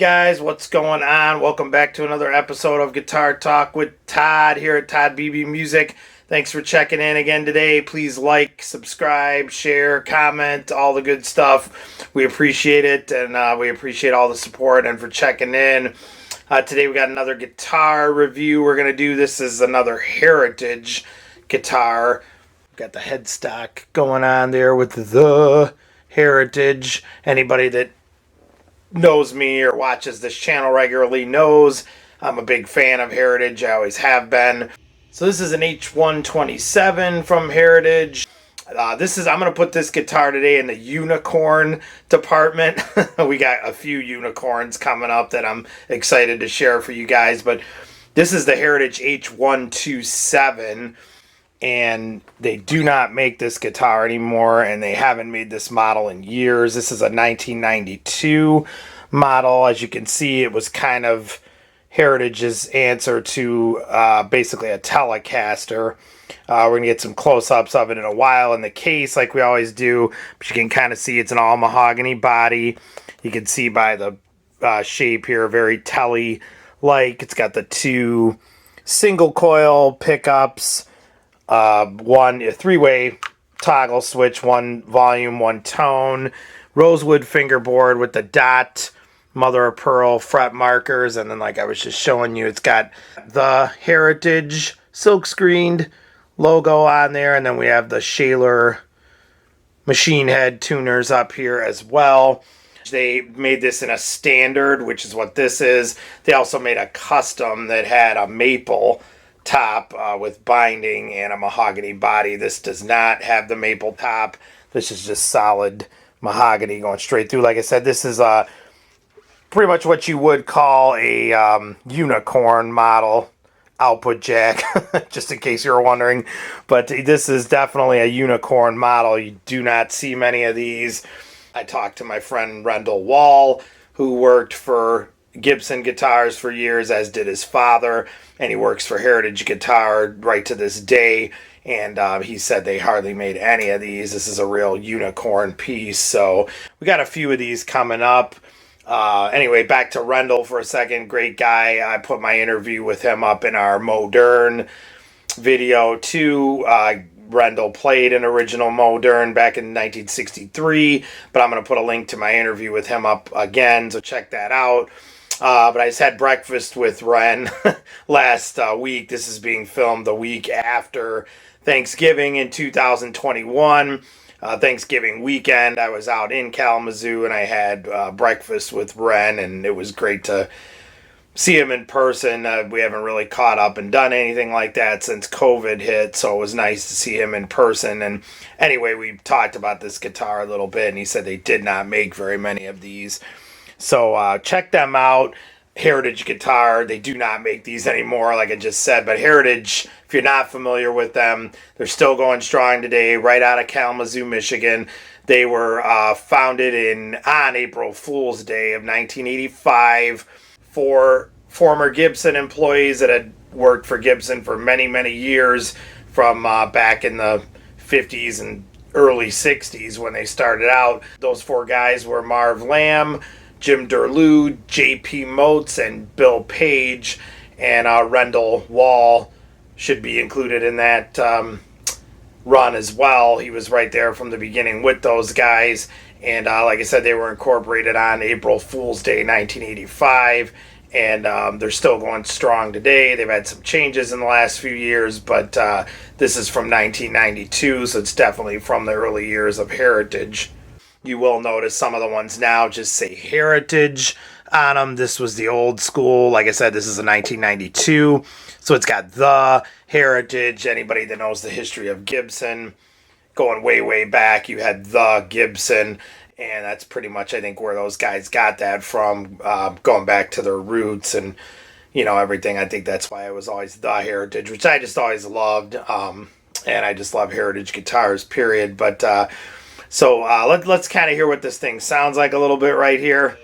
guys, what's going on? Welcome back to another episode of Guitar Talk with Todd here at Todd Beebe Music. Thanks for checking in again today. Please like, subscribe, share, comment, all the good stuff. We appreciate it, and we appreciate all the support and for checking in. Today we got another guitar review we're going to do. This is another Heritage guitar. Got the headstock going on there with the Heritage. Anybody that knows me or watches this channel regularly knows I'm a big fan of Heritage. I always have been. So this is an H-127 from Heritage. I'm going to put this guitar today in the unicorn department. We got a few unicorns coming up that I'm excited to share for you guys. But this is the Heritage H-127. And they do not make this guitar anymore, and they haven't made this model in years. This is a 1992 model. As you can see, it was kind of Heritage's answer to basically a Telecaster. We're going to get some close-ups of it in a while in the case like we always do, but you can kind of see it's an all mahogany body. You can see by the shape here, very Tele-like. It's got the two single coil pickups, a three-way toggle switch, one volume, one tone, rosewood fingerboard with the dot, mother of pearl fret markers, and then like I was just showing you, it's got the Heritage silk screened logo on there, and then we have the Shaler machine head tuners up here as well. They made this in a standard, which is what this is. They also made a custom that had a maple top with binding and a mahogany body. This does not have the maple top. This is just solid mahogany going straight through. Like I said, this is pretty much what you would call a unicorn model output jack, just in case you were wondering. But this is definitely a unicorn model. You do not see many of these. I talked to my friend Rendell Wall, who worked for Gibson guitars for years, as did his father, and he works for Heritage Guitar right to this day, and he said they hardly made any of these. This is a real unicorn piece, so we got a few of these coming up. Anyway, back to Rendell for a second. Great guy. I put my interview with him up in our Modern video too. Rendell played an original Modern back in 1963, but I'm going to put a link to my interview with him up again, so check that out. But I just had breakfast with Ren last week. This is being filmed the week after Thanksgiving in 2021. Thanksgiving weekend, I was out in Kalamazoo, and I had breakfast with Ren, and it was great to see him in person. We haven't really caught up and done anything like that since COVID hit, so it was nice to see him in person. And anyway, we talked about this guitar a little bit, and he said they did not make very many of these. So check them out. Heritage Guitar, they do not make these anymore, like I just said. But Heritage, if you're not familiar with them, they're still going strong today, right out of Kalamazoo, Michigan. They were founded on April Fool's Day of 1985 for former Gibson employees that had worked for Gibson for many, many years, from back in the 50s and early 60s when they started out. Those four guys were Marv Lamb, Jim Derlew, J.P. Motes, and Bill Page, and Rendell Wall should be included in that run as well. He was right there from the beginning with those guys, and like I said, they were incorporated on April Fool's Day 1985, and they're still going strong today. They've had some changes in the last few years, but this is from 1992, so it's definitely from the early years of Heritage. You will notice some of the ones now just say Heritage on them. This was the old school. Like I said, this is a 1992. So it's got the Heritage. Anybody that knows the history of Gibson, going way, way back, you had the Gibson. And that's pretty much, I think, where those guys got that from, going back to their roots and, you know, everything. I think that's why it was always the Heritage, which I just always loved. And I just love Heritage guitars, period. But So let's kind of hear what this thing sounds like a little bit right here.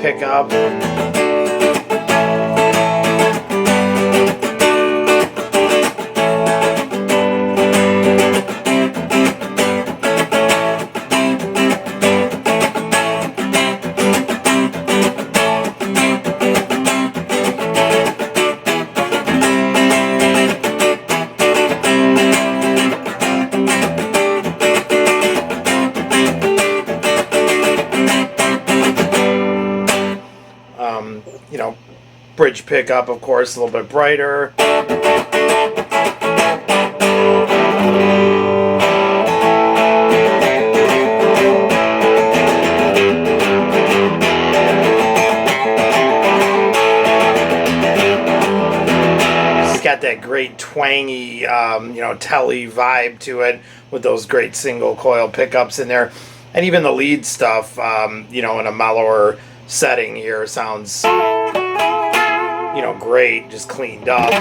pickup. You know, bridge pickup, of course, a little bit brighter. It's got that great twangy, you know, telly vibe to it with those great single coil pickups in there. And even the lead stuff, you know, in a mellower setting here sounds, you know, great, just cleaned up.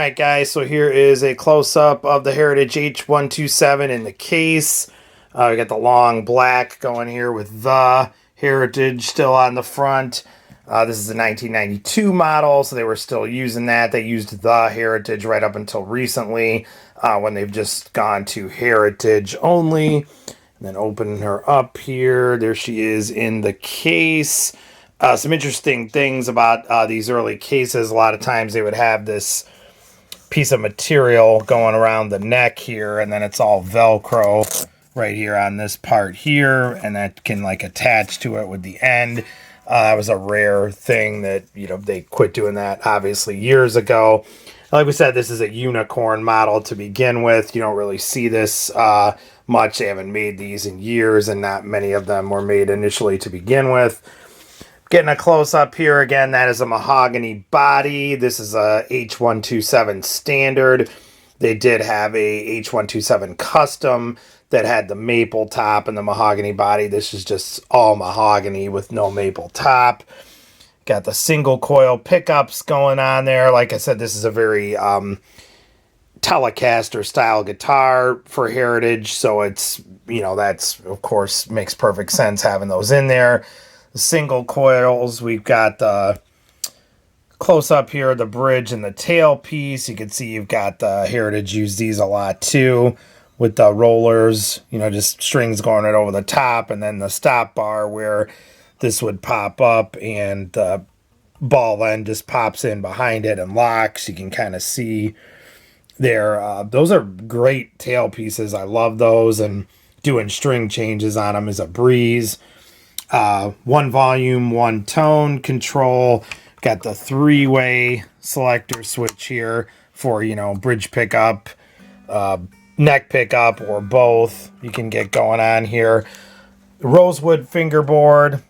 Alright guys, so here is a close-up of the Heritage H-127 in the case. We got the long black going here with the Heritage still on the front. This is a 1992 model, so they were still using that. They used the Heritage right up until recently, when they've just gone to Heritage only. And then open her up here. There she is in the case. Some interesting things about these early cases. A lot of times they would have this piece of material going around the neck here, and then it's all Velcro right here on this part here, and that can like attach to it with the end. That was a rare thing that, you know, they quit doing that obviously years ago. Like we said, this is a unicorn model to begin with. You don't really see this much. They haven't made these in years, and not many of them were made initially to begin with. Getting a close-up here again, that is a mahogany body. This is a H-127 standard. They did have a H-127 custom that had the maple top and the mahogany body. This is just all mahogany with no maple top. Got the single coil pickups going on there. Like I said, this is a very Telecaster style guitar for Heritage, so it's, you know, that's of course makes perfect sense having those in there. The single coils, we've got the close up here, the bridge and the tail piece. You can see you've got the Heritage use these a lot too, with the rollers, you know, just strings going right over the top, and then the stop bar where this would pop up and the ball end just pops in behind it and locks. You can kind of see there. Those are great tail pieces. I love those, and doing string changes on them is a breeze. One volume, one tone control. Got the three-way selector switch here for, you know, bridge pickup, neck pickup, or both. You can get going on here. Rosewood fingerboard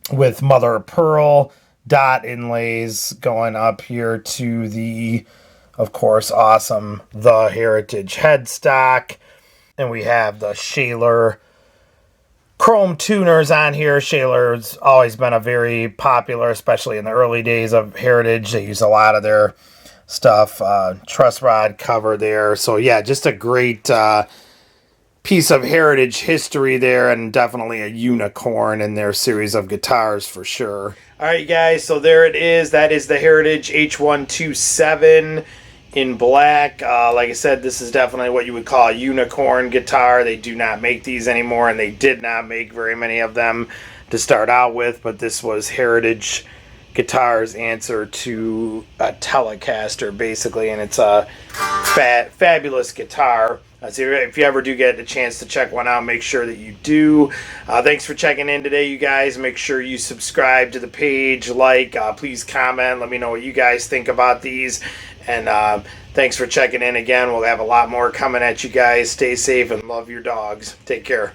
with mother of pearl dot inlays going up here to the, of course, awesome the Heritage headstock. And we have the Shaler chrome tuners on here. Shaler's always been a very popular, especially in the early days of Heritage. They use a lot of their stuff. Truss rod cover there. So yeah, just a great piece of Heritage history there, and definitely a unicorn in their series of guitars for sure. All right, guys, so there it is. That is the Heritage H-127 in black. Like I said, this is definitely what you would call a unicorn guitar. They do not make these anymore, and they did not make very many of them to start out with, but this was Heritage Guitar's answer to a Telecaster, basically, and it's a fabulous guitar. So if you ever do get a chance to check one out, make sure that you do. Thanks for checking in today, you guys. Make sure you subscribe to the page, please comment, let me know what you guys think about these. And thanks for checking in again. We'll have a lot more coming at you guys. Stay safe and love your dogs. Take care.